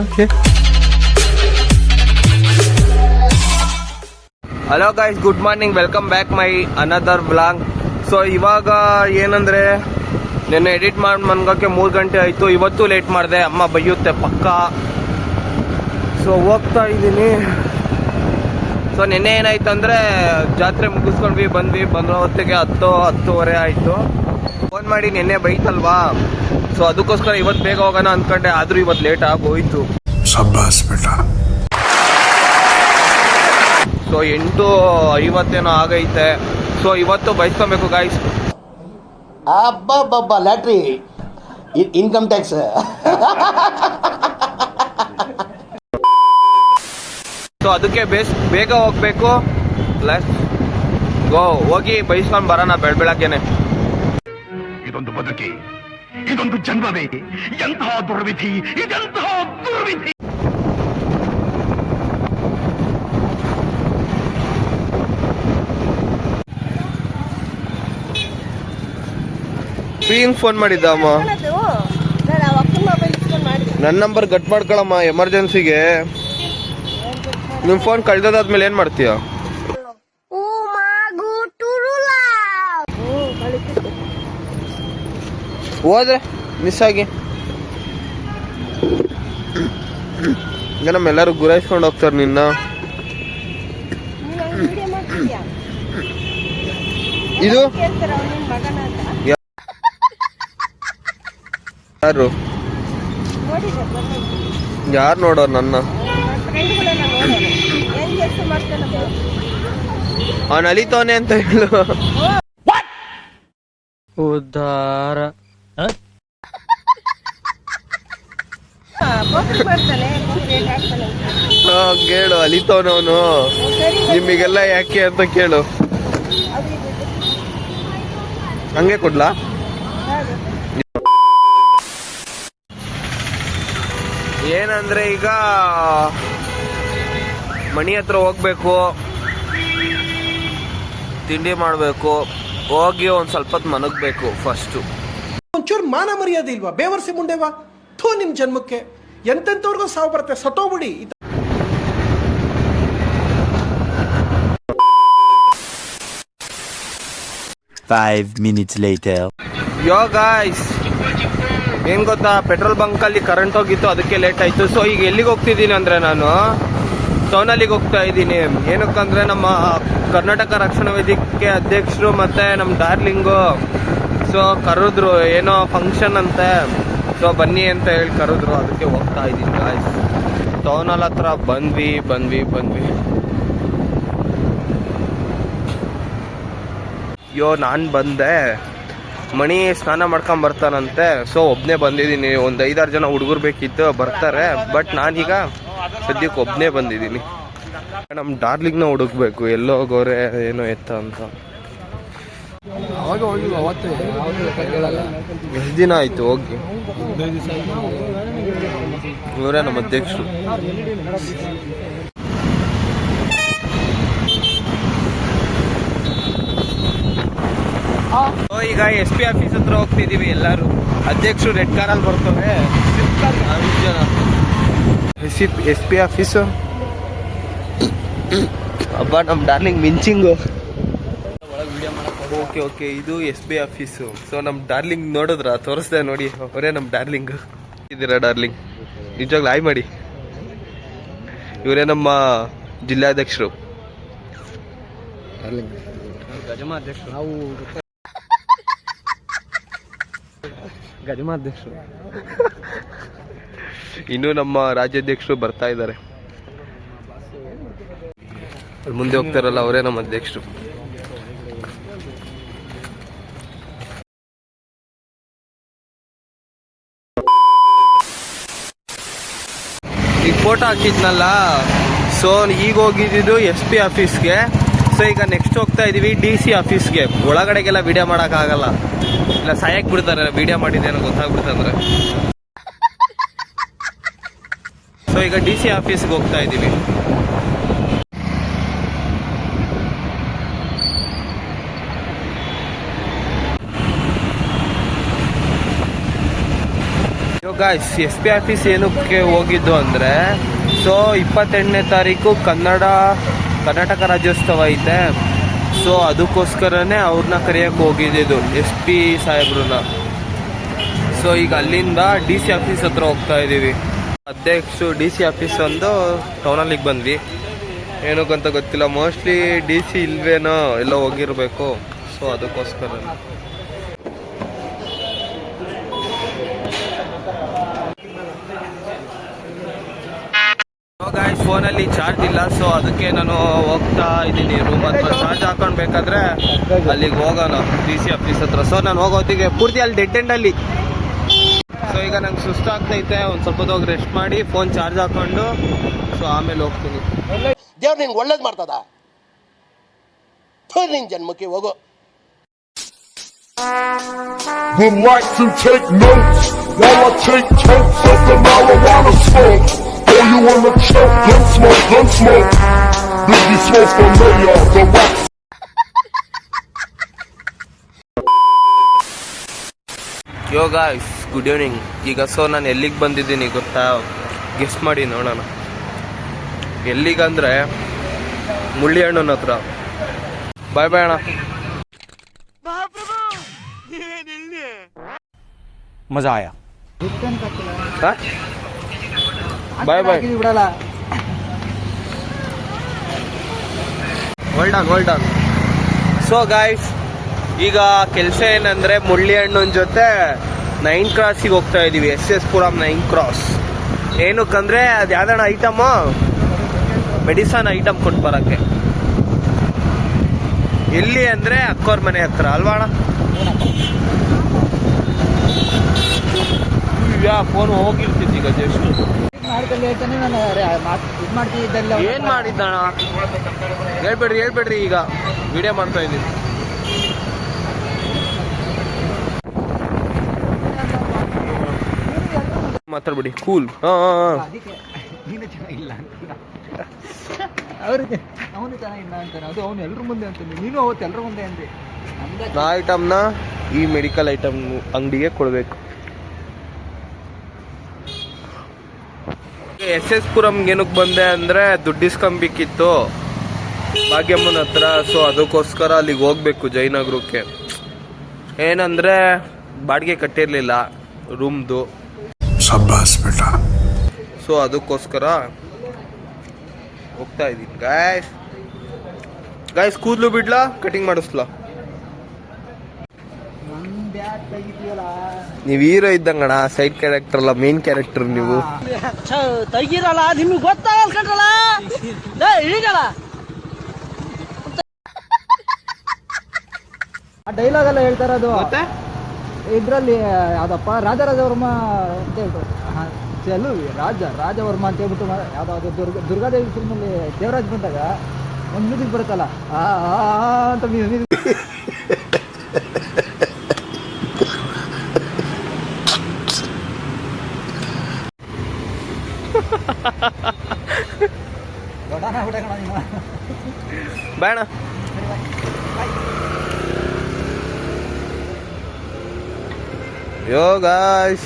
Okay. Hello guys, good morning, welcome back my another blog. So ಇವಾಗ ಏನಂದ್ರೆ ನೆನ್ನೆ edit ಮಾಡಿ ಮನ್ಗೋಕ್ಕೆ 3 ಗಂಟೆ ಆಯಿತು. ಇವತ್ತು ಲೇಟ್ ಮಾಡಿದೆ, ಅಮ್ಮ ಬೈಯುತ್ತೆ ಪಕ್ಕ. ಸೊ ಹೋಗ್ತಾ ಇದ್ದೀನಿ. ಸೊ ನೆನ್ನೆ ಏನಾಯ್ತು ಅಂದರೆ ಜಾತ್ರೆ ಮುಗಿಸ್ಕೊಂಡ್ವಿ, ಬಂದೋ ಹೊತ್ತಿಗೆ 10-10:30 ಆಯಿತು. ಫೋನ್ ಮಾಡಿ ನೆನ್ನೆ ಬೈತಲ್ವಾ, ಸೊ ಅದಕ್ಕೋಸ್ಕರ ಇವತ್ತು ಬೇಗ ಹೋಗೋಣ ಅಂದ್ಕೊಂಡೆ, ಆದರೂ ಇವತ್ತು ಲೇಟ್ ಆಗೋಯ್ತು. ಸೊ 8:50 ಆಗೈತೆ. ಸೊ ಇವತ್ತು ಬೈಸ್ಕೊಬೇಕು ಗಾಯ್ಸ್. ಅಬ್ಬಬ್ಬಬ್ಬ, ಲ್ಯಾಟ್ರಿ, ಇನ್ಕಮ್ ಟ್ಯಾಕ್ಸ್. ಸೊ ಅದಕ್ಕೆ ಬೇಗ ಹೋಗ್ಬೇಕು. ಲೆಟ್ಸ್ ಗೋ, ಹೋಗಿ ಬೈಸ್ಕೊಂಡು ಬರೋಣ ಬೆಳಗ್ಗೆನೆ. ಇದೊಂದು ಬದುಕಿ, ಇದೊಂದು ಜನ್ಮವೇ, ಎಂತಹ ದುರ್ವಿಧಿ, ಇದೆಂತಹ ದುರ್ವಿಧಿ. ಪ್ರಿಯಂಗ್ ಫೋನ್ ಮಾಡಿದ್ದ ಅಮ್ಮ. ನನ್ನ ನಂಬರ್ ಕಟ್ ಮಾಡ್ಕೊಳಮ್ಮ ಎಮರ್ಜೆನ್ಸಿಗೆ. ನಿಮ್ ಫೋನ್ ಕಳ್ದಾದ್ಮೇಲೆ ಏನ್ ಮಾಡ್ತೀಯ? ಹೋದ್ರೆ ಮಿಸ್ ಆಗಿ ಈಗ ನಮ್ಮೆಲ್ಲರೂ ಗುರಾಯಿಸ್ಕೊಂಡು ಹೋಗ್ತಾರೆ ನಿನ್ನ. ಇದು ಯಾರು ನೋಡೋರು ನನ್ನ? ಅವನು ಅಲಿತವನೆ ಅಂತ ಹೇಳು. ಉದ್ದಾರ ಕೇಳು, ಅಲಿತವನವನು. ನಿಮಗೆಲ್ಲ ಯಾಕೆ ಅಂತ ಕೇಳು. ಹಂಗೆ ಕೊಡ್ಲಾ? ಏನಂದ್ರೆ ಈಗ ಮಣಿ ಹತ್ರ ಹೋಗ್ಬೇಕು, ತಿಂಡಿ ಮಾಡಬೇಕು, ಹೋಗಿ ಒಂದ್ ಸ್ವಲ್ಪ ಹೊತ್ತು ಮನಗಬೇಕು ಫಸ್ಟು. ಒಂಚೂರು ಮಾನ ಮರ್ಯಾದೆ ಇಲ್ವಾ? ಬೇವರ್ಸಿ ಮುಂಡೆವಾ ಥೂ ನಿಮ್ ಜನ್ಮಕ್ಕೆ. ಎಂತೆಂತವ್ರಿಗೂ ಸಾವು ಬರುತ್ತೆ, ಸತ್ತೋಗ್ಬಿಡಿ. ಯೋ ಗಾಯ್ಸ್, ಏನ್ ಗೊತ್ತಾ, ಪೆಟ್ರೋಲ್ ಬಂಕ್ ಅಲ್ಲಿ ಕರೆಂಟ್ ಹೋಗಿತ್ತು, ಅದಕ್ಕೆ ಲೇಟ್ ಆಯ್ತು. ಸೊ ಈಗ ಎಲ್ಲಿಗೆ ಹೋಗ್ತಿದ್ದೀನಿ ಅಂದ್ರೆ ನಾನು ಸೋನಲ್ಲಿಗೆ ಹೋಗ್ತಾ ಇದ್ದೀನಿ. ಏನಕ್ಕಂದ್ರೆ ನಮ್ಮ ಕರ್ನಾಟಕ ರಕ್ಷಣಾ ವೇದಿಕೆ ಅಧ್ಯಕ್ಷರು ಮತ್ತೆ ನಮ್ಮ ಡಾರ್ಲಿಂಗು ಸೊ ಕರೆದ್ರು, ಏನೋ ಫಂಕ್ಷನ್ ಅಂತೆ. ಸೊ ಬನ್ನಿ ಅಂತ ಹೇಳಿ ಕರೆದ್ರು, ಅದಕ್ಕೆ ಹೋಗ್ತಾ ಇದ್ದೀನಿ ಗಾಯ್ಸ್. ಸೋನಲ್ ಹತ್ರ ಬಂದ್ವಿ. ಯೋ ನಾನು ಬಂದೆ, ಮಣಿ ಸ್ನಾನ ಮಾಡ್ಕೊಂಡ್ ಬರ್ತಾನಂತೆ. ಸೊ ಒಬ್ನೇ ಬಂದಿದ್ದೀನಿ. ಒಂದು 5-6 ಜನ ಹುಡುಗರು ಬೇಕಿತ್ತು, ಬರ್ತಾರೆ. ಬಟ್ ನಾನೀಗ ಸದ್ಯಕ್ಕೆ ಒಬ್ನೇ ಬಂದಿದ್ದೀನಿ. ನಮ್ಮ ಡಾರ್ಲಿಂಗ್ನ ಹುಡುಕ್ಬೇಕು, ಎಲ್ಲೋಗೋರೆ ಏನೋ ಎತ್ತ ಅಂತ. ಎಷ್ಟು ದಿನ ಆಯ್ತು ಹೋಗಿ? ಇವರೇ ನಮ್ಮ ಅಧ್ಯಕ್ಷರು. ಈಗ SP ಆಫೀಸ್ ಹತ್ರ ಹೋಗ್ತಿದೀವಿ ಎಲ್ಲಾರು. ಅಧ್ಯಕ್ಷರು ರೆಡ್ ಕಾರಲ್ಲಿ ಬರ್ತಾರೆ. SP ಆಫೀಸು ಅಬ್ಬಾ, ನಮ್ಮ ಡಾರ್ಲಿಂಗ್ ಮಿಂಚಿಂಗು. ಓಕೆ, ಇದು SB ಆಫೀಸು. ಸೊ ನಮ್ಮ ಡಾರ್ಲಿಂಗ್ ನೋಡಿದ್ರ, ತೋರಿಸ್ದೆ ನೋಡಿ, ಅವರೇ ನಮ್ಮ ಡಾರ್ಲಿಂಗ್. ಇದ್ದೀರಾ ಡಾರ್ಲಿಂಗ್? ನಿಜವಾಗ್ಲೂ ಆಯ್ ಮಾಡಿ. ಇವರೇ ನಮ್ಮ ಜಿಲ್ಲಾಧ್ಯಕ್ಷರು. ಗಜಮಾಧ್ಯಕ್ಷರು. ಇನ್ನು ನಮ್ಮ ರಾಜ್ಯಾಧ್ಯಕ್ಷರು ಬರ್ತಾ ಇದ್ದಾರೆ. ಮುಂದೆ ಹೋಗ್ತಾರಲ್ಲ, ಅವರೇ ನಮ್ಮ ಅಧ್ಯಕ್ಷರು. ಈಗ ಫೋಟೋ ಹಾಕಿದ್ನಲ್ಲ, ಸೊ ಈಗ ಹೋಗಿದ್ದು SP ಆಫೀಸ್ಗೆ. ಸೊ ಈಗ ನೆಕ್ಸ್ಟ್ ಹೋಗ್ತಾ ಇದೀವಿ DC ಆಫೀಸ್ಗೆ. ಒಳಗಡೆಗೆಲ್ಲ ವಿಡಿಯೋ ಮಾಡೋಕ್ಕಾಗಲ್ಲ, ಇಲ್ಲ ಸಾಯಕ್ ಬಿಡ್ತಾರೆ ವಿಡಿಯೋ ಮಾಡಿದ್ದೇನೋ ಗೊತ್ತಾಗ್ಬಿಡ್ತಂದ್ರೆ. ಸೊ ಈಗ DC ಆಫೀಸ್ಗೆ ಹೋಗ್ತಾ ಇದ್ದೀವಿ. ಗಾಯ್ಸ್ ಎಸ್ ಪಿ ಆಫೀಸ್ ಏನಕ್ಕೆ ಹೋಗಿದ್ದು ಅಂದರೆ, ಸೊ 28ನೇ ತಾರೀಕು ಕರ್ನಾಟಕ ರಾಜ್ಯೋತ್ಸವ ಐತೆ. ಸೊ ಅದಕ್ಕೋಸ್ಕರನೇ ಅವ್ರನ್ನ ಕರೆಯೋಕ್ಕೆ ಹೋಗಿದ್ದು ಎಸ್ ಪಿ ಸಾಹೇಬ್ರನ್ನ. ಸೊ ಈಗ ಅಲ್ಲಿಂದ ಡಿ ಸಿ ಆಫೀಸ್ ಹತ್ರ ಹೋಗ್ತಾ ಇದ್ದೀವಿ. ಅಧ್ಯಕ್ಷರು ಡಿ ಸಿ ಆಫೀಸ್ ಒಂದು ಟೌನಲ್ಲಿಗೆ ಬಂದ್ವಿ. ಏನಕ್ಕಂತ ಗೊತ್ತಿಲ್ಲ, ಮೋಸ್ಟ್ಲಿ ಡಿ ಸಿ ಇಲ್ವೇನೋ, ಎಲ್ಲ ಹೋಗಿರಬೇಕು. ಸೊ ಅದಕ್ಕೋಸ್ಕರ ಗಾಯ್ಸ್ ಫೋನಲ್ಲಿ ಚಾರ್ಜ್ ಇಲ್ಲ. ಸೊ ಅದಕ್ಕೆ ನಾನು ಹೋಗ್ತಾ ಇದ್ದೀನಿ ರೂಮ್ ಹತ್ರ. ಚಾರ್ಜ್ ಹಾಕೊಂಡ್ಬೇಕಾದ್ರೆ ಅಲ್ಲಿಗೆ ಹೋಗೋಣ ಡಿ ಸಿ ಆಫೀಸ್ ಹತ್ರ. ಸೊ ನಾನು ಹೋಗೋತ್ತಿಗೆ ಪೂರ್ತಿ ಅಲ್ಲಿ ಡೆಡ್ ಎಂಡಲ್ಲಿ. ಸೊ ಈಗ ನಂಗೆ ಸುಸ್ತಾಗ್ತೈತೆ, ಒಂದು ಸ್ವಲ್ಪ ಹೋಗಿ ರೆಸ್ಟ್ ಮಾಡಿ ಫೋನ್ ಚಾರ್ಜ್ ಹಾಕೊಂಡು ಸೊ ಆಮೇಲೆ ಹೋಗ್ತೀನಿ. ದೇವ್ರು ನಿನ್ಗೆ ಒಳ್ಳೇದು ಮಾಡ್ತದ? ನಿನ್ ಜನ್ಮಕ್ಕೆ ಹೋಗೋ. Would like to take notes while I take totes of the marijuana smoke. Oh, you wanna choke? Gun smoke. Biggie smoke for mayor, the rock. Yo guys, good evening. ಈಗ ಸೊ ನಾನು ಎಲ್ಲಿಗೆ ಬಂದಿದ್ದೀನಿ ಗೊತ್ತಾ? ಗೆಸ್ ಮಾಡಿ ನೋಡೋಣ. ಎಲ್ಲಿಗಂದ್ರೆ ಮುಳ್ಳಿ ಹಣ್ಣನ ಹತ್ರ. ಬಾಯ್ ಬಾಯ್ ಅಣ್ಣ. मजा आया. Bye bye. Hold on. So guys, ಈಗ ಕೆಲಸ ಏನಂದ್ರೆ ಮುಳ್ಳಿ ಹಣ್ಣನ ಜೊತೆ 9 ಕ್ರಾಸಿಗೆ ಹೋಗ್ತಾ ಇದೀವಿ. SS Puram 9 cross. ಏನಕ್ಕಂದ್ರೆ ಅದು ಯಾವ್ದಣ್ಣ ಐಟಮು, ಮೆಡಿಸನ್ ಐಟಮ್ ಕೊಟ್ಟು ಬರಕ್ಕೆ. ಎಲ್ಲಿ ಅಂದ್ರೆ ಅಕ್ಕೋರ್ ಮನೆ ಹತ್ರ ಅಲ್ವಾ ಅಣ್ಣ? ಫೋನ್ ಹೋಗಿರ್ತಿತ್ತು ಈಗ ಜಸ್ಟ್. ಏನ್ ಮಾಡಿದ್ದಣ? ಹೇಳ್ಬೇಡ್ರಿ, ಈಗ ವಿಡಿಯೋ ಮಾಡ್ತಾ ಇದ್ದೀನಿ. ಮಾತಾಡ್ಬಿಡಿ, ಕೂಲ್. ಅವನು ಚೆನ್ನಾಗಿಲ್ಲ ಅಂತಾನೆ, ಅದು ಅವನು ಎಲ್ರ ಮುಂದೆ ಅಂತಾನೆ, ನೀನು ಅವತ್ತು ಎಲ್ರ ಮುಂದೆ ಅಂದೆ. ಆ ಐಟಮ್ನ ಈ ಮೆಡಿಕಲ್ ಐಟಮ್ ಅಂಗಡಿಗೆ ಕೊಡ್ಬೇಕು. SS ಪುರಂಗೆ ಏನಕ್ಕೆ ಬಂದೆ ಅಂದ್ರೆ ದುಡ್ಡು ಇಸ್ಕೊಂಬೇಕಿತ್ತು ಭಾಗ್ಯಮ್ಮನ ಹತ್ರ. ಸೊ ಅದಕ್ಕೋಸ್ಕರ ಅಲ್ಲಿಗೆ ಹೋಗ್ಬೇಕು, ಜಯನಗರಕ್ಕೆ. ಏನಂದ್ರೆ ಬಾಡಿಗೆ ಕಟ್ಟಿರ್ಲಿಲ್ಲ ರೂಮ್ದು. ಸೊ ಅದಕ್ಕೋಸ್ಕರ ಹೋಗ್ತಾ ಇದ್ದೀನಿ. ಗಾಯ್ಸ್ ಕೂದಲು ಬಿಡ್ಲಾ, ಕಟಿಂಗ್ ಮಾಡಿಸ್ಲಾ? ನೀವು ಹೀರೋ ಇದ್ದಂಗಣ, ಸೈಡ್ ಕ್ಯಾರೆಕ್ಟರ್ ಅಲ್ಲ, ಮೇನ್ ಕ್ಯಾರೆಕ್ಟರ್ ನೀವು. ತೆಗೀರಲ್ಲ, ನಿಮ್ಗೆ ಗೊತ್ತಾಗಲ್ಲ ಕಂಡ್ರಲ್ಲ, ಇಳಿಗಲ್ಲ. ಆ ಡೈಲಾಗ್ ಎಲ್ಲ ಹೇಳ್ತಾ ಇರೋದು ಇದ್ರಲ್ಲಿ ಯಾವ್ದಪ್ಪ, ರಾಜರಾಜವರ್ಮ ಅಂತ ಹೇಳ್ತಾರೆ. ರಾಜವರ್ಮ ಅಂತ ಹೇಳ್ಬಿಟ್ಟು ಯಾವ್ದಾದ್ರು ದುರ್ಗಾದೇವಿ ಫಿಲ್ಮಲ್ಲಿ ದೇವರಾಜ್ ಬಂದಾಗ ಒಂದು ಮ್ಯೂಸಿಕ್ ಬರುತ್ತಲ್ಲ, ಅಂತ ಮ್ಯೂಸಿಕ್. ಬೇಡ. Yo guys.